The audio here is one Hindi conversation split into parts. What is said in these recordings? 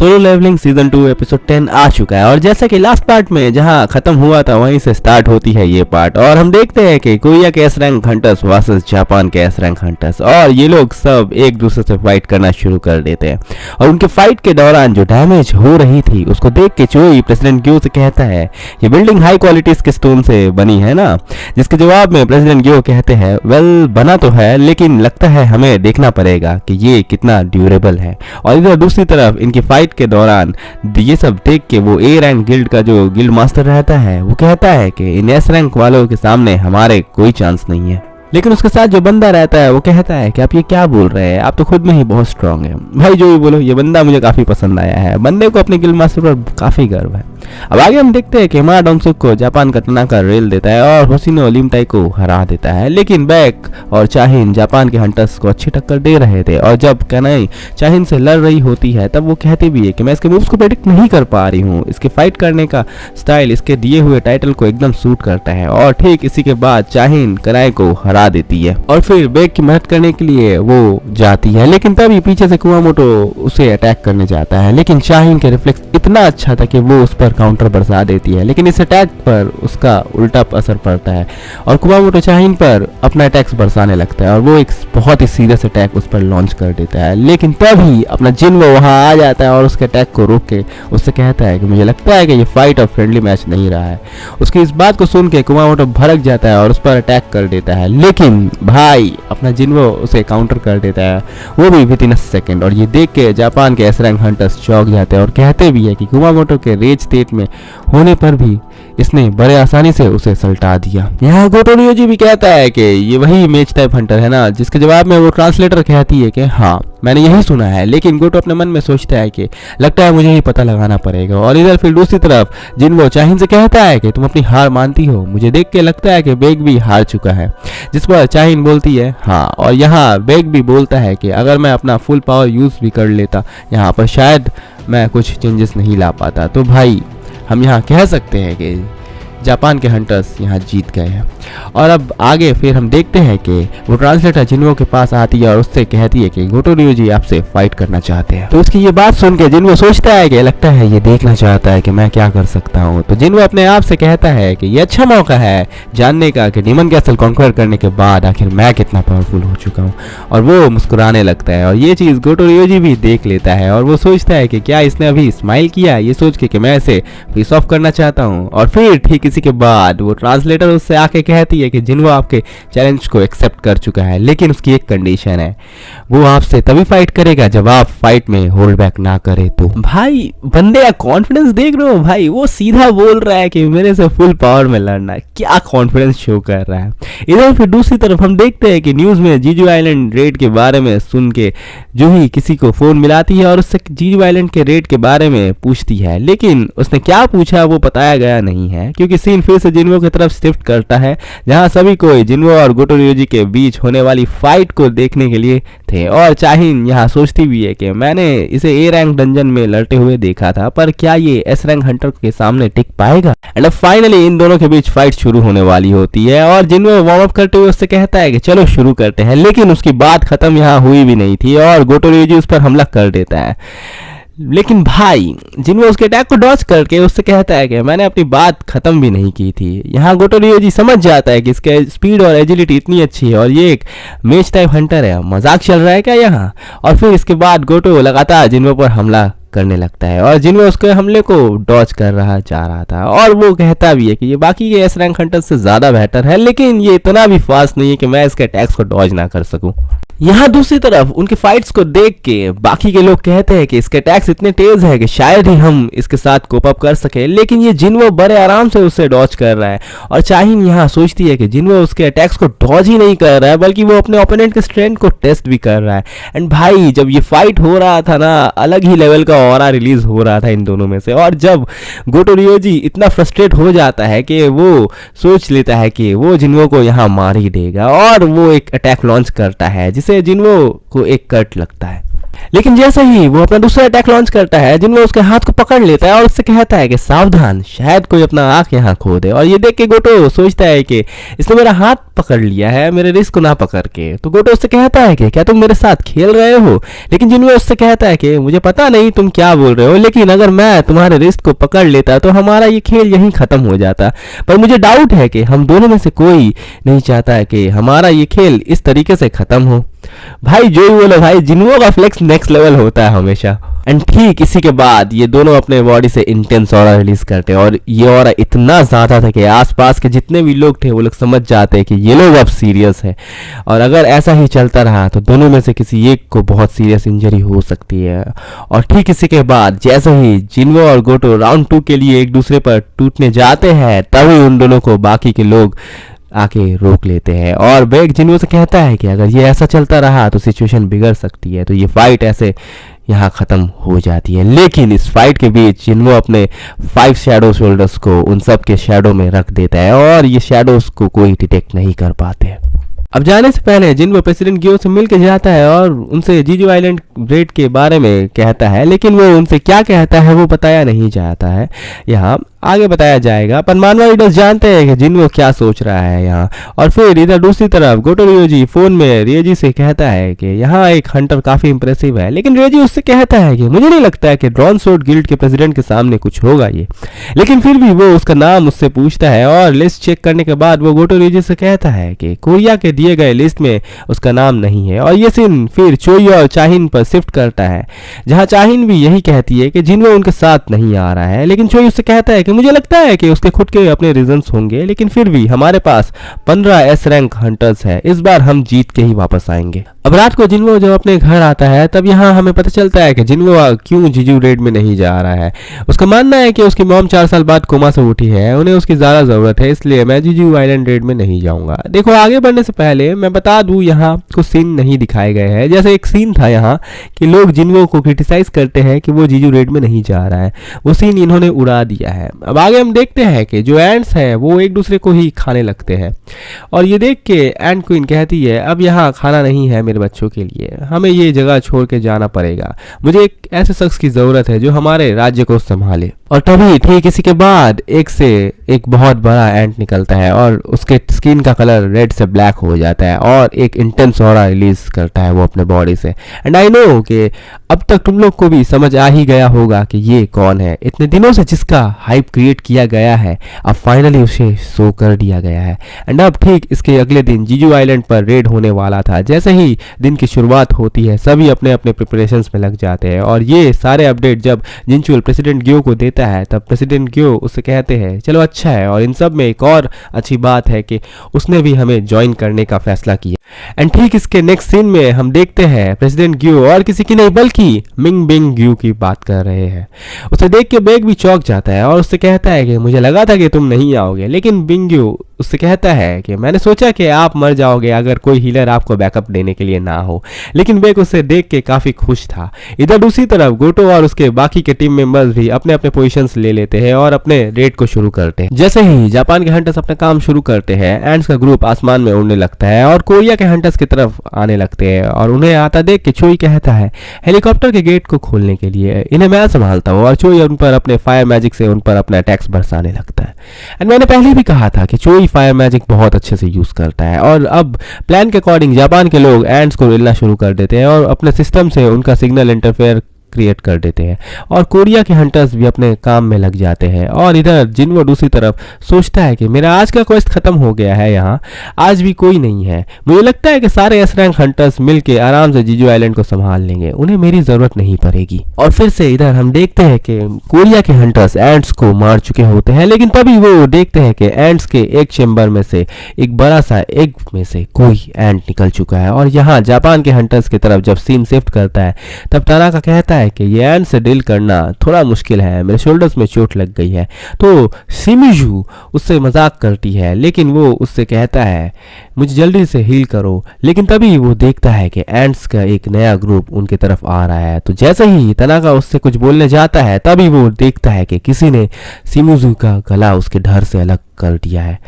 सोलो लेवलिंग सीजन 2 एपिसोड 10 आ चुका है और जैसा कि लास्ट पार्ट में जहां खत्म हुआ था वहीं से स्टार्ट होती है ये पार्ट और हम देखते हैं कि कोरिया के S rank hunters versus Japan के एस रैंक हंटर्स और ये लोग सब एक दूसरे से फाइट करना शुरू कर देते हैं। और उनके फाइट के दौरान जो डैमेज हो रही थी उसको देख के चोई प्रेसिडेंट ग्यो से कहता है ये बिल्डिंग हाई क्वालिटी के स्टोन से बनी है ना, जिसके जवाब में प्रेसिडेंट ग्यो कहते हैं वेल बना तो है लेकिन लगता है हमें देखना पड़ेगा कि ये कितना ड्यूरेबल है। और इधर दूसरी तरफ इनकी फाइट के दौरान ये सब देख के वो ए रैंक गिल्ड का जो गिल्ड मास्टर रहता है वो कहता है कि इन एस रैंक वालों के सामने हमारे कोई चांस नहीं है। लेकिन उसके साथ जो बंदा रहता है वो कहता है कि आप ये क्या बोल रहे हैं, आप तो खुद में ही बहुत स्ट्रांग है। भाई जो भी बोलो ये बंदा मुझे काफी पसंद आया है, बंदे को अपने गिल्ड मास्टर पर काफी गर्व है। अब आगे हम देखते हैं कि हिमा डोंगसुक को जापान का तनाका रेल देता है और होशिनो लिमटाई को हरा देता है। लेकिन बैक और चाहिन जापान के हंटर्स को अच्छी टक्कर दे रहे थे और जब कनाई चाहिन से लड़ रही होती है तब वो कहती भी है कि मैं इसके मूव्स को प्रेडिक्ट नहीं कर पा रही हूँ, इसके फाइट करने का स्टाइल इसके दिए हुए टाइटल को एकदम सूट करता है। और ठीक इसी के बाद चाहिन कनाई को हरा देती है और फिर बैक की मदद करने के लिए वो जाती है। लेकिन तभी पीछे से कुमामोटो उसे अटैक करने जाता है लेकिन चाहिन के रिफ्लेक्स इतना अच्छा था कि वो उस पर काउंटर बरसा देती है। लेकिन इस अटैक पर उसका उल्टा असर पड़ता है और कुमामोटो चाहिन पर अपना अटैक्स बरसाने लगता है और वो एक बहुत ही सीरियस अटैक उस पर लॉन्च कर देता है। लेकिन तभी अपना जिन्वो वहां आ जाता है और उसके अटैक को रोक के उससे कहता है कि मुझे लगता है कि ये फाइट और फ्रेंडली मैच नहीं रहा है। उसकी इस बात को सुन के कुमामोटो भड़क जाता है और उस पर अटैक कर देता है लेकिन भाई अपना जिन्वो उसे काउंटर कर देता है, वो भी विद इन अ सेकेंड। और ये देख के जापान के एस रैंक हंटर्स चौंक जाते हैं और कहते भी है कि कुमामोटो के रेज स्टेट में होने पर भी इसने बड़े आसानी से उसे सल्टा दिया। यहाँ गोटो रियोजी भी कहता है कि ये वही मेज टाइप हंटर है ना, जिसके जवाब में वो ट्रांसलेटर कहती है कि हाँ मैंने यही सुना है। लेकिन गोटो अपने मन में सोचता है कि लगता है मुझे ही पता लगाना पड़ेगा। और इधर फिर दूसरी तरफ जिन्वो चाहिन से कहता है कि तुम अपनी हार मानती हो, मुझे देख के लगता है कि बेग भी हार चुका है। जिस पर चाहिन बोलती है हाँ, और यहाँ बेग भी बोलता है कि अगर मैं अपना फुल पावर यूज भी कर लेता यहाँ पर शायद मैं कुछ चेंजेस नहीं ला पाता। तो भाई हम यहाँ कह सकते हैं कि जापान के हंटर्स यहाँ जीत गए हैं। और अब आगे फिर हम देखते हैं कि वो ट्रांसलेटर जिन्वो के पास आती है और उससे कहती है कि गोटो रियोजी आपसे फाइट करना चाहते हैं। तो उसकी ये बात सुन के जिन्वो सोचता है कि लगता है ये देखना चाहता है कि मैं क्या कर सकता हूँ। तो जिन्वो अपने आप से कहता है कि ये अच्छा मौका है जानने का कि डीमन कैसल कॉन्कर करने के बाद आखिर मैं कितना पावरफुल हो चुका हूँ। और वो मुस्कुराने लगता है और ये चीज़ गोटो रियोजी भी देख लेता है और वो सोचता है कि क्या इसने अभी स्माइल किया, ये सोच के कि मैं इसे फेस ऑफ करना चाहता हूँ। और फिर ठीक इसी के बाद वो ट्रांसलेटर उससे आके कहती है कि जिन्वो आपके चैलेंज को एक्सेप्ट कर चुका है लेकिन उसकी एक कंडीशन है, वो आपसे तभी फाइट करेगा जब आप फाइट में होल्ड बैक ना करे। तो भाई बंदे का कॉन्फिडेंस देख रहे हो भाई, वो सीधा बोल रहा है कि मेरे से फुल पावर में लड़ना है, क्या कॉन्फिडेंस शो कर रहा है। इधर फिर दूसरी तरफ हम देखते हैं कि न्यूज में जीजू आइलैंड रेड के बारे में सुन के जूही किसी को फोन मिलाती है और उससे जीजू आइलैंड के रेड के बारे में पूछती है। लेकिन उसने क्या पूछा वो बताया गया नहीं है क्योंकि सीन फिर से जिन्वो की तरफ शिफ्ट करता है जहां सभी कोई जिन्वो और गोटो रियोजी के बीच होने वाली फाइट को देखने के लिए थे। और चाहिन यहाँ सोचती भी है कि मैंने इसे ए रैंक डंजन में लड़ते हुए देखा था पर क्या ये एस रैंक हंटर के सामने टिक पाएगा। एंड अब फाइनली इन दोनों के बीच फाइट शुरू होने वाली होती है और जिन्वो वार्म अप करते हुए उससे कहता है कि चलो शुरू करते हैं। लेकिन उसकी बात खत्म यहाँ हुई भी नहीं थी और गोटो रियोजी उस पर हमला कर देता है। लेकिन भाई जिन्वो उसके अटैक को डॉज करके उससे कहता है कि मैंने अपनी बात खत्म भी नहीं की थी। यहाँ गोटो रियोजी समझ जाता है कि इसके स्पीड और एजिलिटी इतनी अच्छी है और ये एक मेज टाइप हंटर है, मजाक चल रहा है क्या यहाँ। और फिर इसके बाद गोटो लगातार जिन्वो पर हमला करने लगता है और जिन्वो उसके हमले को डॉज कर रहा जा रहा था और वो कहता भी है कि ये बाकी के एस रैंक हंटर से ज्यादा बेहतर है लेकिन ये इतना भी फास्ट नहीं है कि मैं इसके अटैक्स को डॉज ना कर सकूं। यहाँ दूसरी तरफ उनके फाइट्स को देख के बाकी के लोग कहते हैं कि इसके अटैक्स इतने तेज है कि शायद ही हम इसके साथ कोप अप कर सके। लेकिन ये जिन्वो बड़े आराम से उससे डॉज कर रहा है और चाहिन यहाँ सोचती है कि जिन्वो उसके अटैक्स को डॉज ही नहीं कर रहा है बल्कि वो अपने ओपोनेंट के स्ट्रेंथ को टेस्ट भी कर रहा है। एंड भाई जब ये फाइट हो रहा था ना अलग ही लेवल का ऑरा रिलीज हो रहा था इन दोनों में से। और जब गोटो रियोजी इतना फ्रस्ट्रेट हो जाता है कि वो सोच लेता है कि वो जिन्वो को यहाँ मार ही देगा और वो एक अटैक लॉन्च करता है जिसे जिन्वो को एक कट लगता है। लेकिन जैसे ही वो अपना दूसरा अटैक लॉन्च करता है, जिनमें उसके हाथ को पकड़ लेता है और उससे कहता है कि सावधान, शायद कोई अपना आंख यहाँ खो दे। और ये देख के गोटो सोचता है कि इसने मेरा हाथ पकड़ लिया है मेरे रिस्ट को ना पकड़ के। तो गोटो उससे कहता है कि क्या तुम मेरे साथ खेल रहे हो? लेकिन जिनमें उससे कहता है कि मुझे पता नहीं तुम क्या बोल रहे हो, लेकिन अगर मैं तुम्हारे रिस्ट को पकड़ लेता तो हमारा ये खेल यहीं खत्म हो जाता। पर मुझे डाउट है कि हम दोनों में से कोई नहीं चाहता है कि हमारा ये खेल इस तरीके से खत्म हो। भाई जो ही बोलो भाई, जिन्हों का फ्लेक्स नेक्स्ट लेवल होता है हमेशा। एंड ठीक इसी के बाद ये दोनों अपने बॉडी से इंटेंस ऑरा रिलीज करते हैं, और ये ऑरा इतना ज्यादा था कि आसपास के जितने भी लोग थे वो लोग समझ जाते हैं कि ये लोग अब सीरियस है, और अगर ऐसा ही चलता रहा तो दोनों में से किसी एक को बहुत सीरियस इंजरी हो सकती है। और ठीक इसी के बाद जैसे ही जिन्हो और गोटो राउंड 2 के लिए एक दूसरे पर टूटने जाते हैं, तभी उन दोनों को बाकी के लोग आके रोक लेते हैं। और बेग जिन्हो से कहता है कि अगर ये ऐसा चलता रहा तो सिचुएशन बिगड़ सकती है, तो ये फाइट ऐसे यहाँ खत्म हो जाती है। लेकिन इस फाइट के बीच जिन्हो अपने 5 शैडो शोल्डर्स को उन सब के शैडो में रख देता है, और ये शैडोज को कोई डिटेक्ट नहीं कर पाते। अब जाने से पहले जिन्हो प्रेसिडेंट गियो से मिल के जाता है और उनसे जीजू आइलैंड रेड के बारे में कहता है, लेकिन वो उनसे क्या कहता है वो बताया नहीं जाता है, यहाँ आगे बताया जाएगा। पर मानवा रीडर्स जानते हैं कि जिन्हो क्या सोच रहा है यहाँ। और फिर इधर दूसरी तरफ गोटो रियोजी फोन में रियोजी से कहता है कि यहाँ एक हंटर काफी इंप्रेसिव है, लेकिन रियोजी उससे कहता है कि मुझे नहीं लगता है कि ड्रॉन सोर्ड गिल्ड के प्रेसिडेंट के सामने कुछ होगा ये। लेकिन फिर भी वो उसका नाम उससे पूछता है, और लिस्ट चेक करने के बाद वो गोटो रियोजी से कहता है कि कोरिया के दिए गए लिस्ट में उसका नाम नहीं है। और ये सीन फिर चोई और चाहिन पर शिफ्ट करता है, जहाँ चाहिन भी यही कहती है कि जिन्हो उनके साथ नहीं आ रहा है। लेकिन चोई उससे कहता है कि मुझे लगता है कि उसके खुद के अपने रीजंस होंगे, लेकिन फिर भी हमारे पास 15 एस रैंक हंटर्स है, इस बार हम जीत के ही वापस आएंगे। अब रात को जिन्हो जब अपने घर आता है तब यहाँ हमें पता चलता है कि जिन्हो क्यों जीजू रेड में नहीं जा रहा है। उसका मानना है कि उसकी मॉम 4 साल बाद कोमा से उठी है, उन्हें उसकी ज्यादा जरूरत है, इसलिए मैं जीजू आइलैंड रेड में नहीं जाऊंगा। देखो आगे बढ़ने से पहले मैं बता दूं यहाँ कुछ सीन नहीं दिखाए गए हैं। जैसे एक सीन था यहाँ कि लोग जिन्हो को क्रिटिसाइज करते हैं कि वो जीजू रेड में नहीं जा रहा है, वो सीन इन्होंने उड़ा दिया है। अब आगे हम देखते हैं कि जो एंड्स हैं वो एक दूसरे को ही खाने लगते हैं, और ये देख के एंड क्वीन कहती है अब यहाँ खाना नहीं है मेरे बच्चों के लिए, हमें ये जगह छोड़ के जाना पड़ेगा, मुझे एक ऐसे शख्स की जरूरत है जो हमारे राज्य को संभाले। और तभी ठीक इसी के बाद एक से एक बहुत बड़ा एंट निकलता है, और उसके स्किन का कलर रेड से ब्लैक हो जाता है, और एक इंटेंस ऑरा रिलीज करता है वो अपने बॉडी से। एंड आई नो कि अब तक तुम लोग को भी समझ आ ही गया होगा कि ये कौन है। इतने दिनों से जिसका हाइप क्रिएट किया गया है, अब फाइनली उसे शो कर दिया गया है। एंड अब ठीक इसके अगले दिन जीजू आइलैंड पर रेड होने वाला था। जैसे ही दिन की शुरुआत होती है सभी अपने अपने प्रिपरेशंस में लग जाते हैं, और ये सारे अपडेट जब जिनचुअल प्रेसिडेंट गियो को देता है तब प्रेसिडेंट गियो उससे कहते हैं चलो अच्छा है। और इन सब में एक और अच्छी बात है कि उसने भी हमें ज्वाइन करने का फैसला किया। एंड ठीक इसके नेक्स्ट सीन में हम देखते हैं प्रेसिडेंट गियो और किसी की नहीं बल्कि मिंग बिंग गियो की बात कर रहे हैं। उसे देख के बेग भी चौंक जाता है और उससे कहता है कि मुझे लगा था कि तुम नहीं आओगे, लेकिन बिंग गियो उससे कहता है कि मैंने सोचा कि आप मर जाओगे अगर कोई हीलर आपको बैकअप देने के लिए ना हो। लेकिन बेग उसे देख के काफी खुश था। इधर दूसरी तरफ गोटो और उसके बाकी के टीम मेंबर्स भी अपने अपने पोजीशंस ले लेते हैं और अपने रेड को शुरू करते हैं। जैसे ही जापान के हंटर्स अपना काम शुरू करते हैं, एंड्स का ग्रुप आसमान में उड़ने लगता है और कोरिया के हंटर्स की तरफ आने लगते हैं। और उन्हें आता देख के चोई कहता है हेलीकॉप्टर के गेट को खोलने के लिए इन्हें मैं संभालता हूँ, और चोई उन पर अपने फायर मैजिक से उन पर अपना अटैक्स बरसाने लगता है। एंड मैंने पहले भी कहा था कि चोई फायर मैजिक बहुत अच्छे से यूज करता है, और अब प्लान के अकॉर्डिंग जापान के लोग एंड्स को मिलना शुरू कर देते हैं और अपने सिस्टम से उनका सिग्नल इंटरफेयर क्रिएट कर देते हैं, और कोरिया के हंटर्स भी अपने काम में लग जाते हैं। और इधर जिन्हो दूसरी तरफ सोचता है कि मेरा आज का क्वेस्ट खत्म हो गया है, यहाँ आज भी कोई नहीं है, मुझे लगता है कि सारे एस रैंक हंटर्स मिलके आराम से जीजू आइलैंड को संभाल लेंगे, उन्हें मेरी जरूरत नहीं पड़ेगी। और फिर से इधर हम देखते हैं कि कोरिया के हंटर्स एंट्स को मार चुके होते हैं, लेकिन तभी वो देखते हैं कि एंट्स के एक चेंबर में से एक बड़ा सा एग में से कोई एंट निकल चुका है। और यहाँ जापान के हंटर्स की तरफ जब सीन शिफ्ट करता है तब तानाका कहता है कि ये एंट से डील करना थोड़ा मुश्किल है, मेरे शोल्डर्स में चोट लग गई है। तो शिमिजू उससे मजाक करती है, लेकिन वो उससे कहता है मुझे जल्दी से हील करो। लेकिन तभी वो देखता है कि एंट्स का एक नया ग्रुप उनकी तरफ आ रहा है। तो जैसे ही तनाका उससे कुछ बोलने जाता है तभी वो देखता है कि किसी ने शिमिजू का गला उसके धड़ से अलग कर दिया है।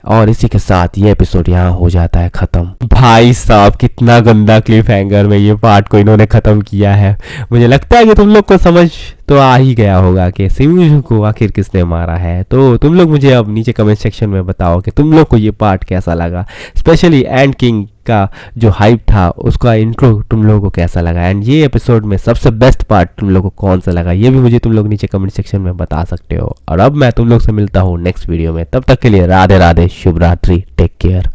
और इसी के साथ ये एपिसोड यहाँ हो जाता है ख़त्म। भाई साहब कितना गंदा क्लिफ हैंगर में ये पार्ट को इन्होंने ख़त्म किया है। मुझे लगता है कि तुम लोग को समझ तो आ ही गया होगा कि सिमू को आखिर किसने मारा है। तो तुम लोग मुझे अब नीचे कमेंट सेक्शन में बताओ कि तुम लोग को ये पार्ट कैसा लगा, स्पेशली एंड किंग का जो हाइप था उसका इंट्रो तुम लोगों को कैसा लगा, एंड ये एपिसोड में सबसे बेस्ट पार्ट तुम लोगों को कौन सा लगा, ये भी मुझे तुम लोग नीचे कमेंट सेक्शन में बता सकते हो। और अब मैं तुम लोग से मिलता हूँ नेक्स्ट वीडियो में, तब तक के लिए राधे राधे, शुभ रात्रि, टेक केयर।